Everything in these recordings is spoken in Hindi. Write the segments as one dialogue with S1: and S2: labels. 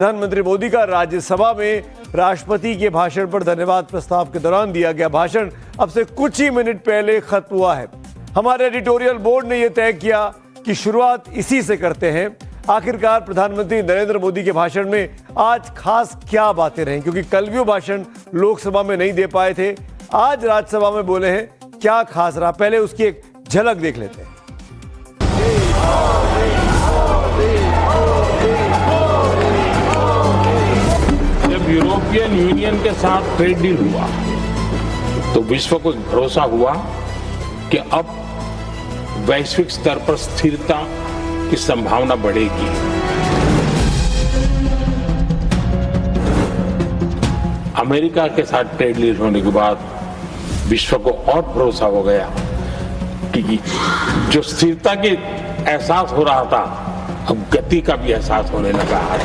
S1: प्रधानमंत्री मोदी का राज्यसभा में राष्ट्रपति के भाषण पर धन्यवाद प्रस्ताव के दौरान दिया गया भाषण अब से कुछ ही मिनट पहले खत्म हुआ है। हमारे एडिटोरियल बोर्ड ने यह तय किया कि शुरुआत इसी से करते हैं। आखिरकार प्रधानमंत्री नरेंद्र मोदी के भाषण में आज खास क्या बातें रहीं, क्योंकि कल भी वो भाषण लोकसभा में नहीं दे पाए थे, आज राज्यसभा में बोले हैं। क्या खास रहा, पहले उसकी एक झलक देख लेते हैं।
S2: जब यूरोपियन यूनियन के साथ ट्रेड डील हुआ तो विश्व को भरोसा हुआ कि अब वैश्विक स्तर पर स्थिरता की संभावना बढ़ेगी। अमेरिका के साथ ट्रेड डील होने के बाद विश्व को और भरोसा हो गया कि जो स्थिरता की एहसास हो रहा था अब गति का भी एहसास होने लगा है।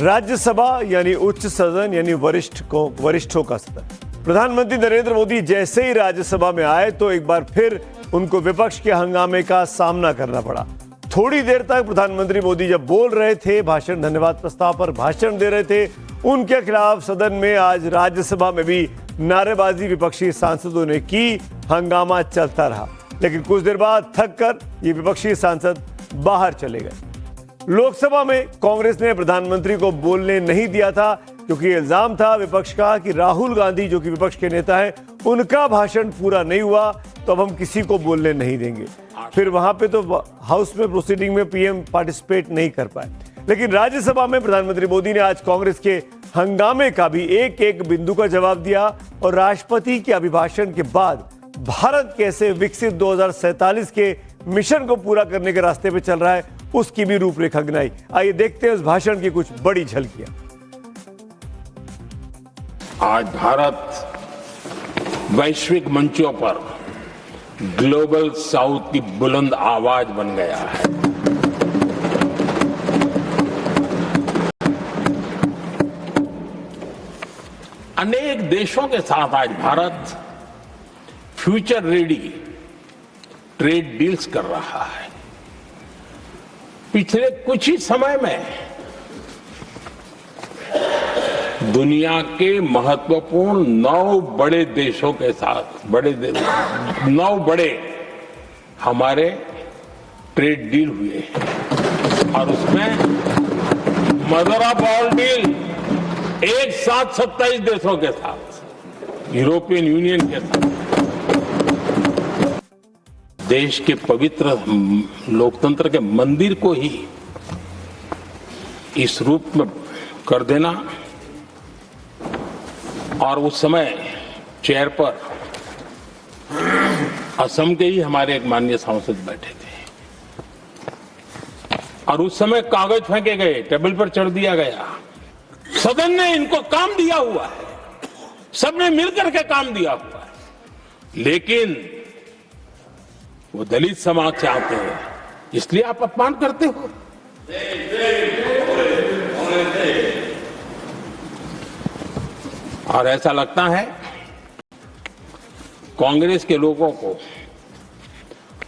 S1: राज्यसभा यानी उच्च सदन यानी वरिष्ठों का सदन। प्रधानमंत्री नरेंद्र मोदी जैसे ही राज्यसभा में आए तो एक बार फिर उनको विपक्ष के हंगामे का सामना करना पड़ा। थोड़ी देर तक प्रधानमंत्री मोदी जब बोल रहे थे, भाषण धन्यवाद प्रस्ताव पर भाषण दे रहे थे, उनके खिलाफ सदन में आज राज्यसभा में भी नारेबाजी विपक्षी सांसदों ने की। हंगामा चलता रहा, लेकिन कुछ देर बाद थक कर ये विपक्षी सांसद बाहर चले गए। लोकसभा में कांग्रेस ने प्रधानमंत्री को बोलने नहीं दिया था, क्योंकि इल्जाम था विपक्ष का कि राहुल गांधी जो कि विपक्ष के नेता हैं, उनका भाषण पूरा नहीं हुआ तो अब हम किसी को बोलने नहीं देंगे। फिर वहां पे तो हाउस में प्रोसीडिंग में पीएम पार्टिसिपेट नहीं कर पाए। लेकिन राज्यसभा में प्रधानमंत्री मोदी ने आज कांग्रेस के हंगामे का भी एक एक बिंदु का जवाब दिया और राष्ट्रपति के अभिभाषण के बाद भारत कैसे विकसित 2047 के मिशन को पूरा करने के रास्ते पे चल रहा है, उसकी भी रूपरेखा गिनाई। आइए देखते हैं उस भाषण की कुछ बड़ी झलकियां।
S2: आज भारत वैश्विक मंचों पर ग्लोबल साउथ की बुलंद आवाज बन गया है। अनेक देशों के साथ आज Bharat future ready trade deals कर रहा है। पिछले कुछ ही समय में दुनिया के महत्वपूर्ण 9 बड़े देशों के साथ 9 बड़े हमारे ट्रेड डील हुए हैं और उसमें मदर ऑफ ऑल डील एक साथ 27 देशों के साथ, यूरोपियन यूनियन के साथ। देश के पवित्र लोकतंत्र के मंदिर को ही इस रूप में कर देना, और उस समय चेयर पर असम के ही हमारे एक माननीय सांसद बैठे थे और उस समय कागज फेंके गए, टेबल पर चढ़ दिया गया। सदन ने इनको काम दिया हुआ है, सबने मिलकर के काम दिया हुआ है, लेकिन वो दलित समाज से आते हैं, इसलिए आप अपमान करते हो। और ऐसा लगता है कांग्रेस के लोगों को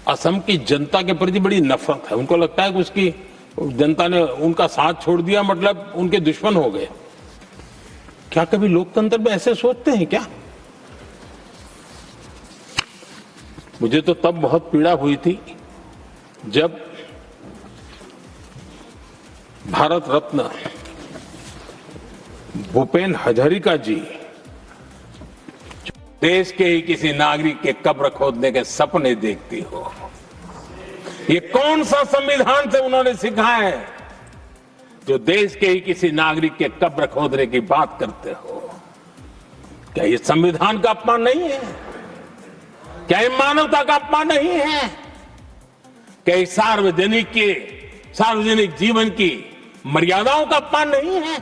S2: असम की जनता के प्रति बड़ी नफरत है। उनको लगता है कि उसकी जनता ने उनका साथ छोड़ दिया मतलब उनके दुश्मन हो गए। क्या कभी लोकतंत्र में ऐसे सोचते हैं क्या? मुझे तो तब बहुत पीड़ा हुई थी जब भारत रत्न भूपेन हजारिका जी देश के ही किसी नागरिक के कब्र खोदने के सपने देखती हो। ये कौन सा संविधान से उन्होंने सीखा है जो देश के ही किसी नागरिक के कब्र खोदने की बात करते हो? क्या ये संविधान का अपमान नहीं है? क्या ये मानवता का अपमान नहीं है? क्या ये सार्वजनिक जीवन की मर्यादाओं का अपमान नहीं है?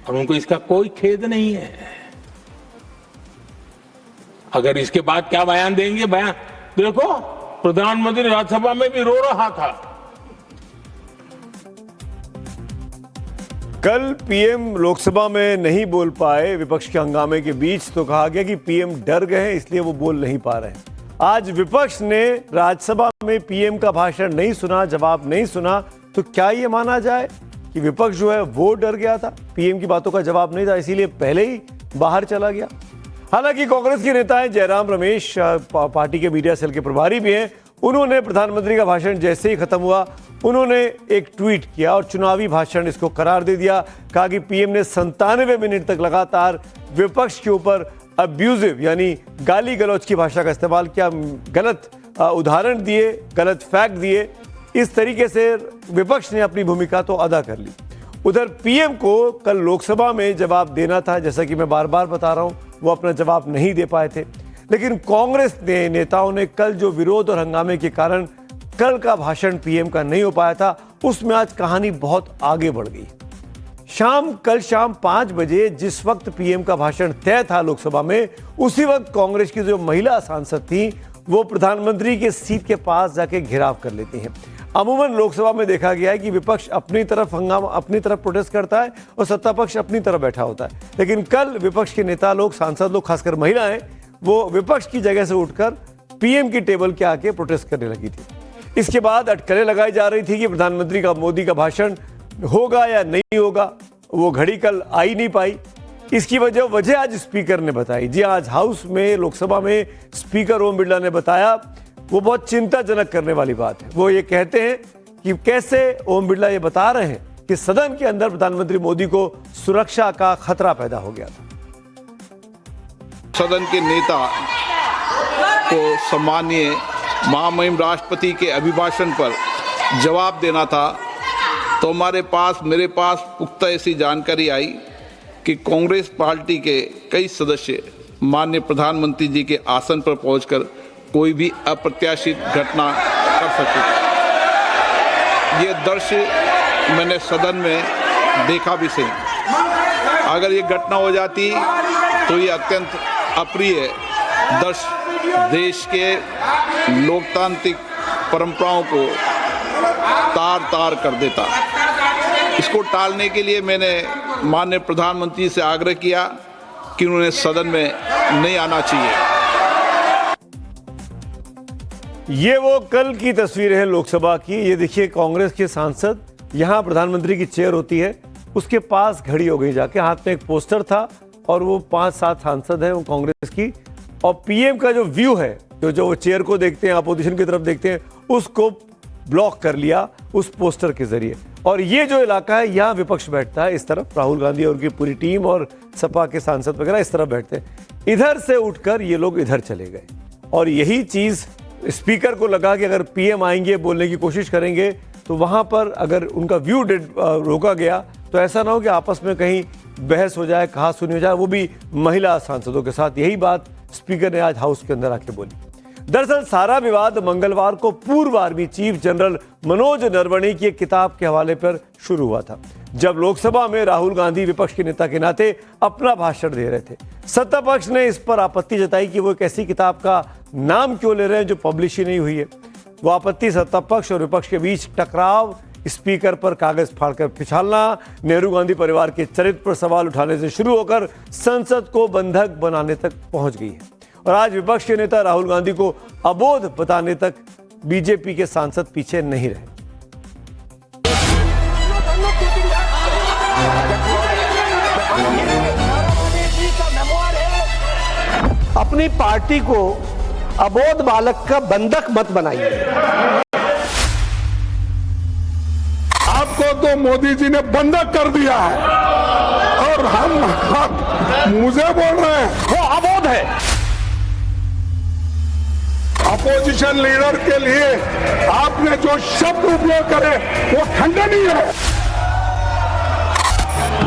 S2: और उनको इसका कोई खेद नहीं है। अगर इसके बाद क्या बयान देंगे, बयान देखो, प्रधानमंत्री राज्यसभा में भी रो रहा था।
S1: कल पीएम लोकसभा में नहीं बोल पाए विपक्ष के हंगामे के बीच, तो कहा गया कि पीएम डर गए हैं इसलिए वो बोल नहीं पा रहे हैं। आज विपक्ष ने राज्यसभा में पीएम का भाषण नहीं सुना, जवाब नहीं सुना, तो क्या ये माना जाए कि विपक्ष जो है वो डर गया था, पीएम की बातों का जवाब नहीं था इसीलिए पहले ही बाहर चला गया। हालांकि कांग्रेस के नेता जयराम रमेश, पार्टी के मीडिया सेल के प्रभारी भी हैं, उन्होंने प्रधानमंत्री का भाषण जैसे ही खत्म हुआ उन्होंने एक ट्वीट किया और चुनावी भाषण इसको करार दे दिया। कहा कि पीएम ने 97 मिनट तक लगातार विपक्ष के ऊपर अब्यूजिव यानी गाली गलौज की भाषा का इस्तेमाल किया, गलत उदाहरण दिए, गलत फैक्ट दिए। इस तरीके से विपक्ष ने अपनी भूमिका तो अदा कर ली। उधर पीएम को कल लोकसभा में जवाब देना था, जैसा कि मैं बार बार बता रहा हूं, वो अपना जवाब नहीं दे पाए थे। लेकिन कांग्रेस नेताओं ने कल जो विरोध और हंगामे के कारण कल का भाषण पीएम का नहीं हो पाया था, उसमें आज कहानी बहुत आगे बढ़ गई। कल शाम 5 बजे जिस वक्त पीएम का भाषण तय था लोकसभा में, उसी वक्त कांग्रेस की जो महिला सांसद थी वो प्रधानमंत्री के सीट के पास जाके घेराव कर लेती हैं। अमूमन लोकसभा में देखा गया है कि विपक्ष अपनी तरफ प्रोटेस्ट करता है और सत्ता पक्ष अपनी तरफ बैठा होता है, लेकिन कल विपक्ष के नेता लोग, सांसद लोग, खासकर महिलाएं, वो विपक्ष की जगह से उठकर पीएम की टेबल के आके प्रोटेस्ट करने लगी थी। इसके बाद अटकलें लगाई जा रही थी कि प्रधानमंत्री का, मोदी का भाषण होगा या नहीं होगा। वो घड़ी कल आ ही नहीं पाई। इसकी वजह आज स्पीकर ने बताई। जी, आज हाउस में, लोकसभा में स्पीकर ओम बिरला ने बताया, वो बहुत चिंताजनक करने वाली बात है। वो ये कहते हैं कि कैसे ओम बिरला ये बता रहे हैं कि सदन के अंदर प्रधानमंत्री मोदी को सुरक्षा का खतरा पैदा हो गया था।
S3: सदन के नेता को सम्मानीय महामहिम राष्ट्रपति के अभिभाषण पर जवाब देना था, तो मेरे पास पुख्ता ऐसी जानकारी आई कि कांग्रेस पार्टी के कई सदस्य माननीय प्रधानमंत्री जी के आसन पर पहुंचकर कोई भी अप्रत्याशित घटना कर सकते थे। ये दृश्य मैंने सदन में देखा भी सही। अगर ये घटना हो जाती तो ये अत्यंत अप्रिय दृश्य देश के लोकतांत्रिक परंपराओं को तार-तार कर देता। इसको टालने के लिए मैंने माननीय प्रधानमंत्री से आग्रह किया कि उन्हें सदन में नहीं आना चाहिए।
S1: ये वो कल की तस्वीरें हैं लोकसभा की। ये देखिए, कांग्रेस के सांसद, यहाँ प्रधानमंत्री की चेयर होती है, उसके पास खड़ी हो गई जाके, हाथ में एक पोस्टर था और वो 5-7 सांसद हैं वो कांग्रेस की, और पीएम का जो व्यू है, जो वो चेयर को देखते हैं, अपोजिशन की तरफ देखते हैं, उसको ब्लॉक कर लिया उस पोस्टर के जरिए। और ये जो इलाका है, यहाँ विपक्ष बैठता है, इस तरफ राहुल गांधी और उनकी पूरी टीम और सपा के सांसद वगैरह इस तरफ बैठते हैं। इधर से उठकर ये लोग इधर चले गए, और यही चीज स्पीकर को लगा कि अगर पीएम आएंगे, बोलने की कोशिश करेंगे, तो वहां पर अगर उनका व्यू रोका गया तो ऐसा ना हो कि आपस में कहीं बहस हो जाए, कहा सुनी हो जाए, वो भी महिला सांसदों के साथ। यही बात स्पीकर ने आज हाउस के अंदर आके बोली। दरअसल सारा विवाद मंगलवार को पूर्व army chief general Manoj Naravane की एक किताब के हवाले पर शुरू हुआ था, जब लोकसभा में राहुल गांधी विपक्ष के नेता के नाते अपना भाषण दे रहे थे। सत्ता पक्ष ने इस पर आपत्ति जताई कि वो एक ऐसी किताब का नाम क्यों ले रहे हैं जो पब्लिश ही नहीं हुई है। वो आपत्ति सत्ता पक्ष और विपक्ष के बीच टकराव, स्पीकर पर कागज फाड़कर पिछालना, नेहरू गांधी परिवार के चरित्र पर सवाल उठाने से शुरू होकर संसद को बंधक बनाने तक पहुंच गई है। और आज विपक्ष के नेता राहुल गांधी को अबोध बताने तक बीजेपी के सांसद पीछे नहीं रहे।
S4: अपनी पार्टी को अबोध बालक का बंधक मत बनाइए।
S5: आपको तो मोदी जी ने बंधक कर दिया है और हम मुझे बोल रहे हैं
S4: वो अबोध है।
S5: अपोजिशन लीडर के लिए आपने जो शब्द उपयोग करे वो खंडनीय है।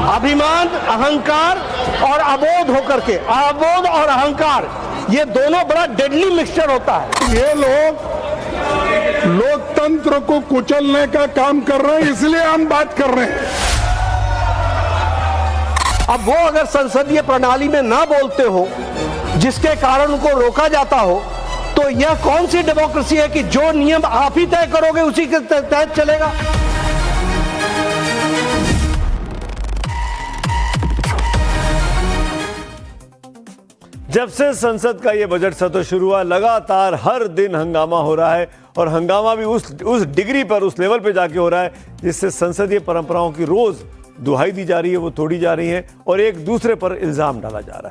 S4: अभिमान, अहंकार और अबोध होकर के, अबोध और अहंकार, ये दोनों बड़ा डेडली मिक्सचर होता है।
S5: ये लोग लोकतंत्र को कुचलने का काम कर रहे हैं, इसलिए हम बात कर रहे हैं।
S4: अब वो अगर संसदीय प्रणाली में ना बोलते हो, जिसके कारण उनको रोका जाता हो, तो यह कौन सी डेमोक्रेसी है कि जो नियम आप ही तय करोगे उसी के तहत चलेगा।
S1: जब से संसद का ये बजट सत्र शुरू हुआ, लगातार हर दिन हंगामा हो रहा है और हंगामा भी उस डिग्री पर, उस लेवल पे जाके हो रहा है जिससे संसदीय परंपराओं की रोज दुहाई दी जा रही है, वो तोड़ी जा रही है और एक दूसरे पर इल्जाम डाला जा रहा है।